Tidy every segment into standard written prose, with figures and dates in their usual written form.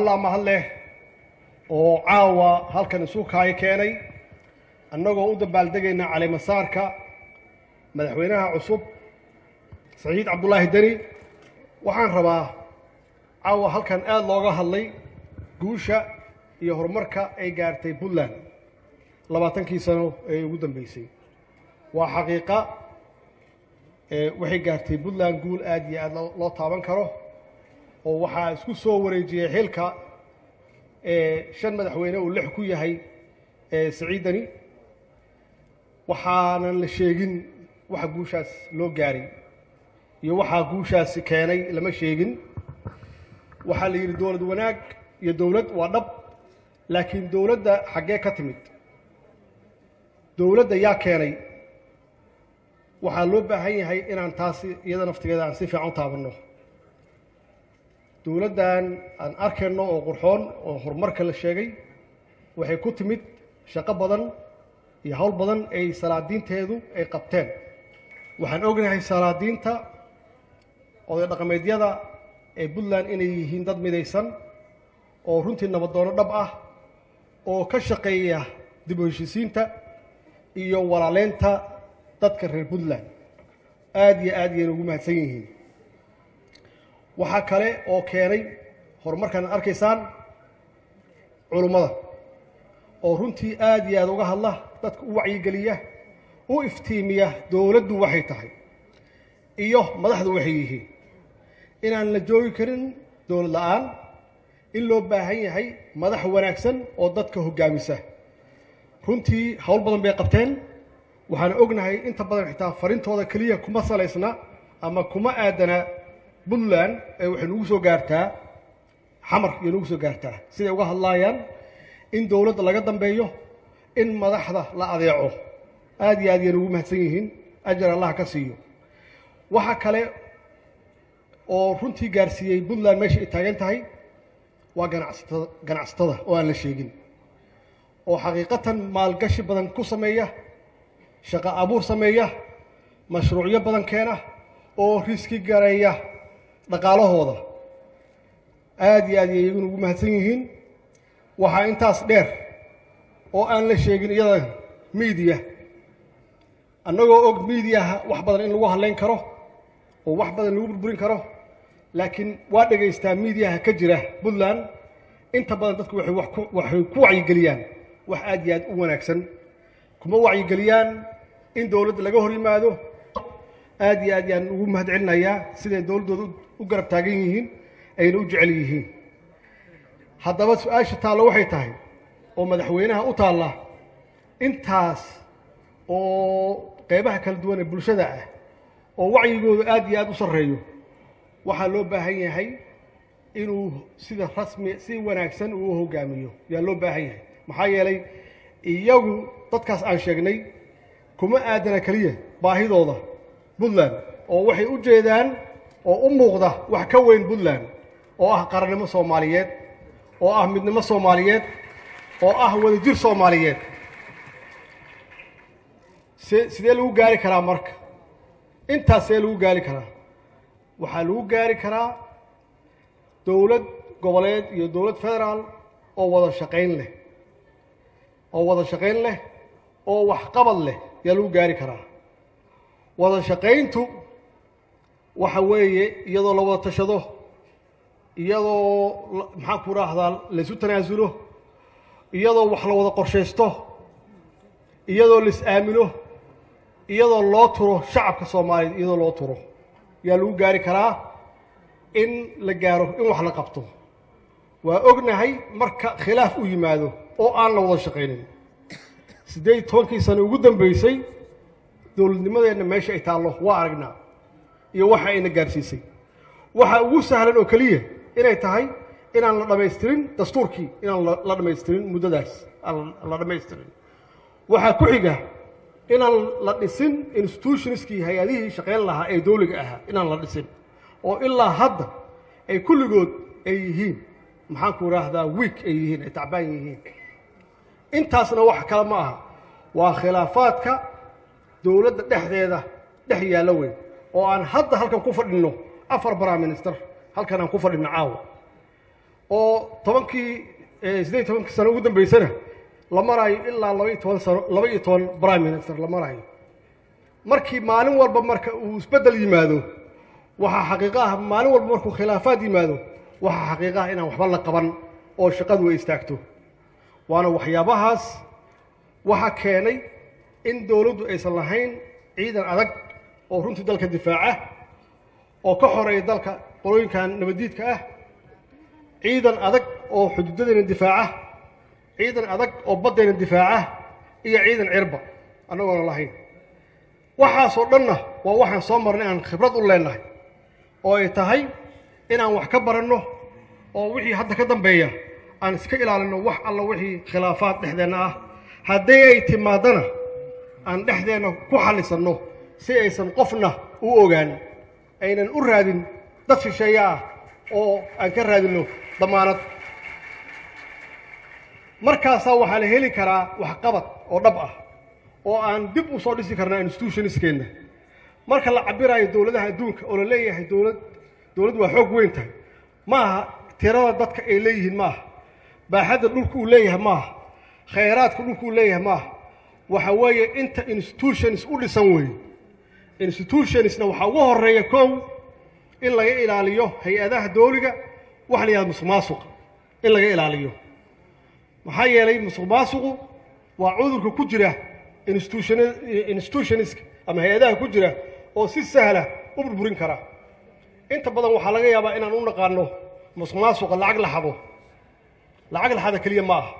الله mahadleh oo caawa halkan isu kaay keenay annagoo u dabaaldegayna cali masaarka madaxweynaha cusub Saciid Cabdullaahi Dani waxaan rabaa caawa halkan aad looga hadlay guusha iyo horumarka ay gaartay Puntland 20 sano ee ugu dambeysay waa xaqiiqa waxay gaartay Puntland guul aad iyo aad loo taaban karo oo waxa isku soo wareejiyay xilka shan madaxweyne uu lix ku yahay Saciid Dani waxaana la sheegin waxa guushaas loo gaaray iyo waxa guushaas keenay lama sheegin waxa la yiri dawlad wanaag iyo dawlad waa dhab laakiin dawladda xagee ka timid dawladda yaa keenay waxa loo baahan yahay inaan taas iyada naftigeeda aan si fiican u taabano dawladdan aan arkayno oo qurxoon oo horumarka la sheegay waxay ku timid shaqo badan iyo hawl badan ay salaadiinteedu ay qabteen waxaan ognahay salaadiinta oo dhaqameedyada ee Puntland inay yihiin dad midaysan oo runtii nabadoono dhab ah oo ka shaqeeya dib u heshiisiinta iyo walaaleynta dadka reer Puntland aad iyo aad ugu mahadsan yihiin waxa kale oo keenay horumarkan arkaysaan culimada oo runtii aad iyo aad uga hadla dadka u wacyi galiya u iftiimiya dawladdu waxay tahay iyo madaxdu waxay yihiin inaan la joogi karin dawlad la'aan in loo baahan yahay madax wanaagsan oo dadka hogaamisa runtii hawl badan bay qabteen waxaan ognahay inta badan xitaa farintooda kaliya kuma salaysna ama kuma aadana Puntland ay waxay ugu soo gaartaa xamar iyo ugu soo gaartaa sida uga hadlayaan in dawladda laga dambeeyo in madaxda la adeeco aad iyo aad ugu mahadsan yihiin ajar Allah ka siiyo waxa kale oo runtii gaarsiiyay Puntland meesha ay taagan tahay waa ganacsatada oo aan la sheegin oo xaqiiqatan maalgashi badan ku sameeya shaqo abuur sameeya mashruucyo badan keena oo riski gareeya dhaqaalahooda aad iyo aad ugu mahadsan yihiin waxa intaas dheer oo aan la sheegin iyada media annagoo og media wax badan in lagu hadlayn karo oo wax badan lagu burburin karo laakiin waa dhageystaa media ka jira Puntland inta badan dadku waxay ku wacyi galiyaan wax aad iyo aad u wanaagsan kuma wacyi galiyaan in dawladda laga hor yimaado aad iyo aad ugu mahadcelinayaa sida dawladoodu u garab taagan yihiin ayna u jecel yihiin haddaba su'aasha taalo waxay tahay oo madaxweynaha u taala intaas oo qaybaha kala duwan ee bulshada ah oo wacyigoodu aad iyo aad u sareeyo waxa loo baahan yahay inuu sida rasmi si wanaagsan uu hogaamiyo yaa loo baahan yahay maxaa yeelay iyagu dadkaas aan sheegnay kuma aadana kaliya baahidooda Puntland oo waxay u jeedaan oo u muuqda wax ka weyn Puntland oo ah qarannimo Soomaaliyeed oo ah midnimo Soomaaliyeed oo ah wadajir Soomaaliyeed sidee lagu gaari karaa marka intaas lagu gaari karaa waxa lagu gaari karaa dawlad goboleed iyo dawlad federaal oo wada shaqayn leh oo wax qabad leh yaa lagu gaari karaa wada shaqayntu waxa weeye iyadoo la wada tashado iyadoo maxaan ku raahdaa la isu tanaasulo iyadoo wax la wada qorsheysto iyadoo la is aamino iyadoo loo turo shacabka Soomaaliyeed iyadoo loo turo yaa lagu gaari karaa in la gaaro in wax la qabto waa ognahay marka khilaaf u yimaado oo aan la wada shaqaynin 18 sano ugu dambeysay dawladnimadeena meesha ay taalo waa aragnaa iyo waxa ayna gaarsiisay waxa ugu sahlan oo kaliya inay tahay inaan la dhameystirin dastuurkii inaan la dhameystirin muddadaas la dhameystirin waxa ku xiga inaan la dhisin institutionskii hay'adihii shaqeyn lahaa ee dawliga ahaa inaan la dhisin oo ilaa hadda ay kulligood ay yihiin maxaan ku raahdaa week ay yihiin ay tacbaan yihiin intaasna wax kale ma aha waa khilaafaadka dawladda dhexdeeda dhex yaala weyn oo aan hadda halkan ku fadhino afar prime minister halkan aan ku fadhino caawa oo tobankii 18 sano ugu dambeysana la marayo ilaa 12 sano 12 prime minister la marayo markii maalin walba marka uu isbedel yimaado waxa xaqiiqo ah maalin walba markuu khilaafaad yimaado waxa xaqiiqo ah inaan waxba la qaban oo shaqadu ay istaagto waana waxyaabahaas waxa keenay in dawladdu aysan lahayn ciidan adag oo runtii dalka difaaca oo ka xoreeya dalka qolooyinkan nabadiidka ah ciidan adag oo xuduudadeena difaaca ciidan adag oo baddeena difaaca iyo ciidan cirba annagoona lahayn waxaasoo dhanna waa waxaan soo marnay aan khibrad u leenahay oo ay tahay inaan wax ka baranno oo wixii hadda ka dambeeya aan iska ilaalino wax alla wixii khilaafaad dhexdeena ah haddii ay timaadana aan dhexdeena ku xallisanno si aysan qofna u ogaan aynan u raadin dad shisheeye ah oo aan ka raadino damaanad markaasaa waxaa la heli karaa waxqabad oo dhab ah oo aan dib u soo dhisi karnaa institutioniskeena marka la cabirayo dawladaha adduunka oo la leeyahay dawladdu waa xoog weyn tahay ma aha tirada dadka ay leeyihiin ma aha baaxadda dhulka uu leeyahay ma aha khayraadka dhulka uu leeyahay ma aha waxa weeye inta institutions u dhisan weeye institutionsna waxaa ugu horeeya kow in laga ilaaliyo hay-adaha dawliga wax la yidhahdo musuqmaasuqa in laga ilaaliyo maxaa yeelay musuqmaasuqu waa cudurka ku jira institutionska ama hay-adaha ku jira oo si sahla u burburin kara inta badan waxaa laga yaabaa inaan u naqaano musuqmaasuqa lacag la xado keliya ma aha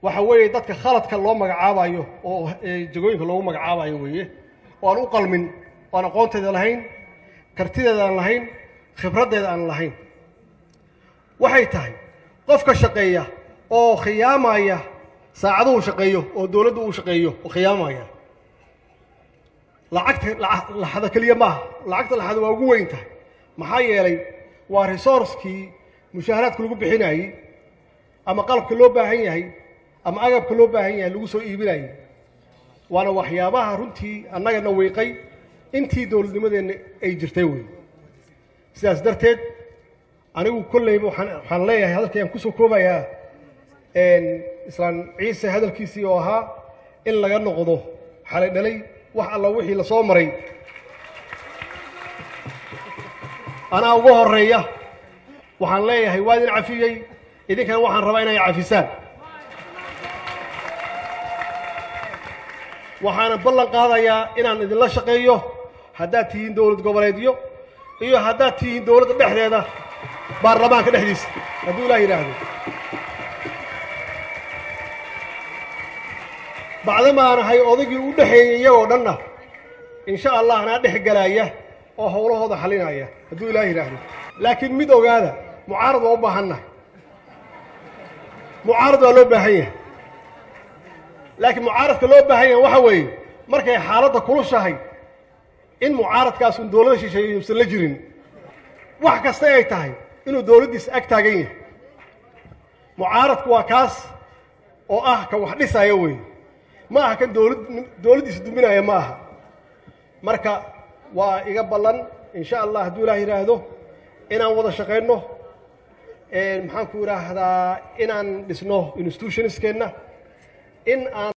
waxa weeye dadka khaladka loo magacaabayo oo jagooyinka loogu magacaabayo weeye oo aan u qalmin oo aan aqoonteeda lahayn kartideeda aan lahayn khibraddeeda aan lahayn waxay tahay qofka shaqeeya oo khiyaamaya saacaduhu shaqeeyo oo dawladdu uu shaqeeyo oo khiyaamaya lacagta la xado keliya ma aha lacagta la xado waa ugu weyn tahay maxaa yeelay waa resourcekii mushaaharaadka lagu bixinayey ama qalabka loo baahan yahay ama agabka loo baahan yahay lagu soo iibinayay waana waxyaabaha runtii annagana wiiqay intii dawladnimadeenna ay jirtay wey sidaas darteed anigu kolleyba waxaan leeyahay hadalkayaan kusoo koobayaa islaan ciise hadalkiisii oo ahaa in laga noqdo xalay dhalay wax alla wixii la soo maray anaa ugu horeeya waxaan leeyahay waa idin cafiyey idinkana waxaan rabaa inay cafisaan waxaana ballan qaadayaa inaan idinla shaqeeyo haddaad tihiin dawlad goboleedyo iyo haddaad tihiin dawladda dhexdeeda baarlamaanka dhexdiisa hadduu ilaah yidhaahdo bacdamaan ahay odaygii u dhexeeyey iyagoo dhanna insha allah anaa dhex galaya oo howlahooda xalinaya hadduu ilaah yidhaahdo laakiin mid ogaada mucaarad waa u baahannahay mucaarad waa loo baahan yahay laakiin mucaaradka loo baahan yahay waxa weeye markay xaaladda kulushahay in mucaaradkaasun dawladda shisheeye yuusan la jirin wax kasta ay tahay inuu dawladdiisa ag taagan yahay mucaaradku waa kaas oo ah ka wax dhisaya weeye ma aha kan dawladdiisa duminaya ma aha marka waa iga ballan insha allah hadduu ilaah yidhaahdo inaan wada shaqayno maxaan ku idhaahdaa inaan dhisno institutionskeenna in aan